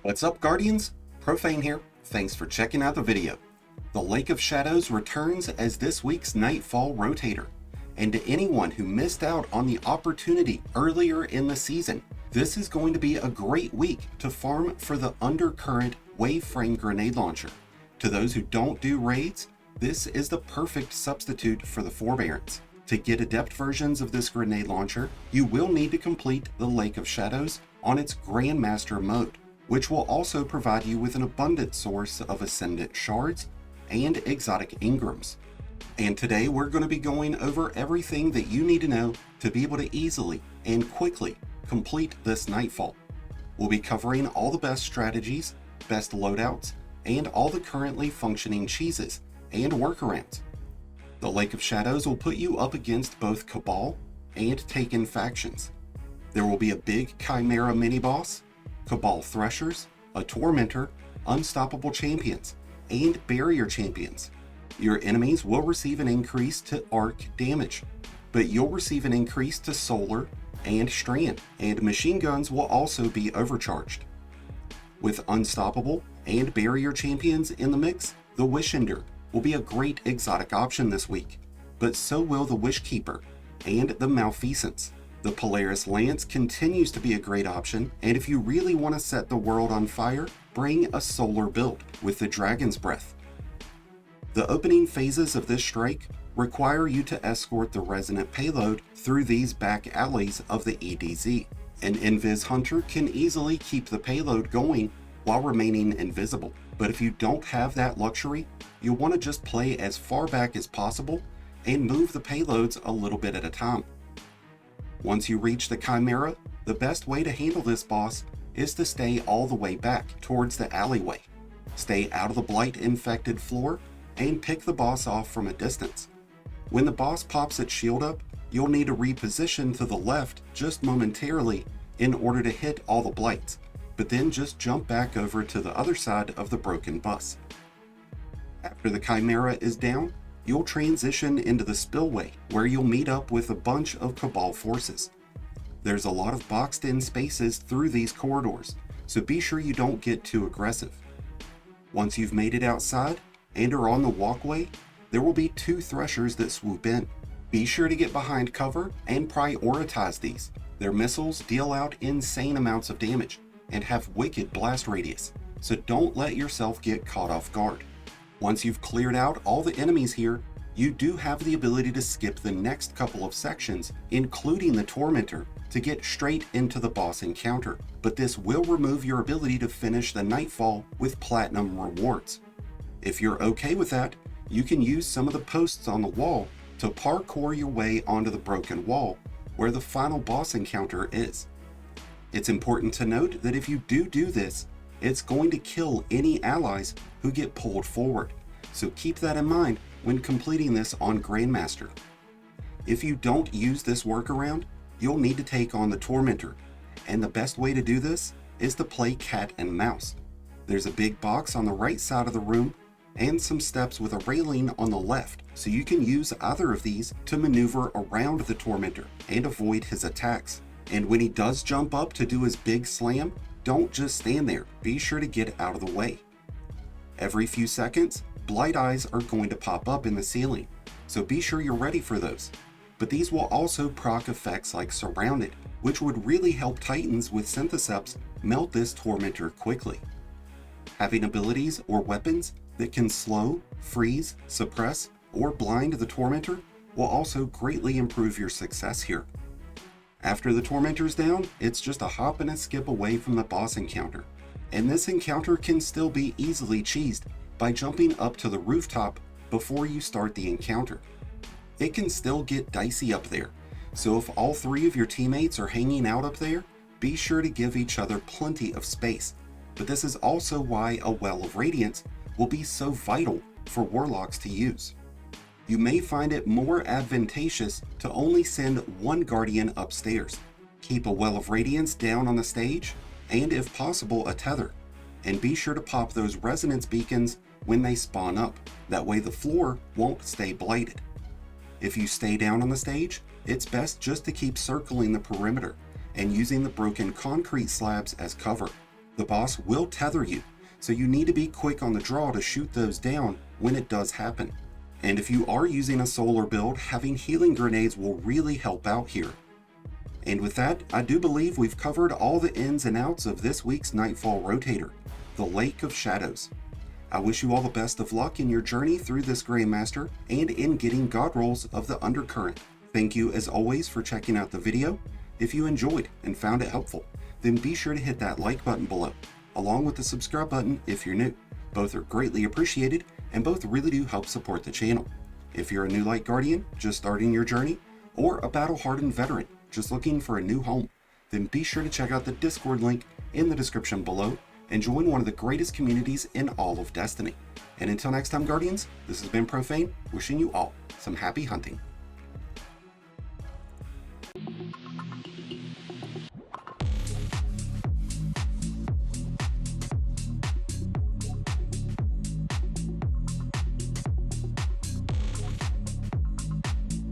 What's up, Guardians? Profane here. Thanks for checking out the video. The Lake of Shadows returns as this week's Nightfall rotator. And to anyone who missed out on the opportunity earlier in the season, this is going to be a great week to farm for the Undercurrent Waveframe Grenade Launcher. To those who don't do raids, this is the perfect substitute for the Forbearance. To get Adept versions of this grenade launcher, you will need to complete the Lake of Shadows on its Grandmaster mode, which will also provide you with an abundant source of Ascendant Shards and exotic Engrams. And today we're going to be going over everything that you need to know to be able to easily and quickly complete this Nightfall. We'll be covering all the best strategies, best loadouts, and all the currently functioning cheeses and workarounds. The Lake of Shadows will put you up against both Cabal and Taken factions. There will be a big Chimera mini-boss, Cabal Threshers, a Tormentor, Unstoppable Champions, and Barrier Champions. Your enemies will receive an increase to arc damage, but you'll receive an increase to solar and strand, and machine guns will also be overcharged. With Unstoppable and Barrier Champions in the mix, the Wishender will be a great exotic option this week, but so will the Wishkeeper and the Malfeasance. The Polaris Lance continues to be a great option, and if you really want to set the world on fire, bring a solar build with the Dragon's Breath. The opening phases of this strike require you to escort the resonant payload through these back alleys of the EDZ. An Invis Hunter can easily keep the payload going while remaining invisible, but if you don't have that luxury, you'll want to just play as far back as possible and move the payloads a little bit at a time. Once you reach the Chimera, the best way to handle this boss is to stay all the way back towards the alleyway. Stay out of the blight-infected floor and pick the boss off from a distance. When the boss pops its shield up, you'll need to reposition to the left just momentarily in order to hit all the blights, but then just jump back over to the other side of the broken bus. After the Chimera is down, you'll transition into the spillway, where you'll meet up with a bunch of Cabal forces. There's a lot of boxed in spaces through these corridors, so be sure you don't get too aggressive. Once you've made it outside and are on the walkway, there will be two Threshers that swoop in. Be sure to get behind cover and prioritize these. Their missiles deal out insane amounts of damage and have wicked blast radius, so don't let yourself get caught off guard. Once you've cleared out all the enemies here, you do have the ability to skip the next couple of sections, including the Tormentor, to get straight into the boss encounter, but this will remove your ability to finish the Nightfall with platinum rewards. If you're okay with that, you can use some of the posts on the wall to parkour your way onto the broken wall where the final boss encounter is. It's important to note that if you do this, it's going to kill any allies who get pulled forward, so keep that in mind when completing this on Grandmaster. If you don't use this workaround, you'll need to take on the Tormentor, and the best way to do this is to play cat and mouse. There's a big box on the right side of the room and some steps with a railing on the left, so you can use either of these to maneuver around the Tormentor and avoid his attacks. And when he does jump up to do his big slam, don't just stand there, be sure to get out of the way. Every few seconds, blight eyes are going to pop up in the ceiling, so be sure you're ready for those. But these will also proc effects like Surrounded, which would really help Titans with Syntheseps melt this Tormentor quickly. Having abilities or weapons that can slow, freeze, suppress, or blind the Tormentor will also greatly improve your success here. After the Tormentor's down, it's just a hop and a skip away from the boss encounter, and this encounter can still be easily cheesed by jumping up to the rooftop before you start the encounter. It can still get dicey up there, so if all three of your teammates are hanging out up there, be sure to give each other plenty of space, but this is also why a Well of Radiance will be so vital for Warlocks to use. You may find it more advantageous to only send one Guardian upstairs. Keep a Well of Radiance down on the stage, and if possible a tether, and be sure to pop those resonance beacons when they spawn up, that way the floor won't stay blighted. If you stay down on the stage, it's best just to keep circling the perimeter and using the broken concrete slabs as cover. The boss will tether you, so you need to be quick on the draw to shoot those down when it does happen. And if you are using a solar build, having healing grenades will really help out here. And with that, I do believe we've covered all the ins and outs of this week's Nightfall Rotator, the Lake of Shadows. I wish you all the best of luck in your journey through this Grandmaster and in getting God rolls of the Undercurrent. Thank you as always for checking out the video. If you enjoyed and found it helpful, then be sure to hit that like button below, along with the subscribe button if you're new. Both are greatly appreciated and both really do help support the channel. If you're a new Light Guardian just starting your journey, or a battle-hardened veteran just looking for a new home, then be sure to check out the Discord link in the description below and join one of the greatest communities in all of Destiny. And until next time, Guardians, this has been Profane, wishing you all some happy hunting.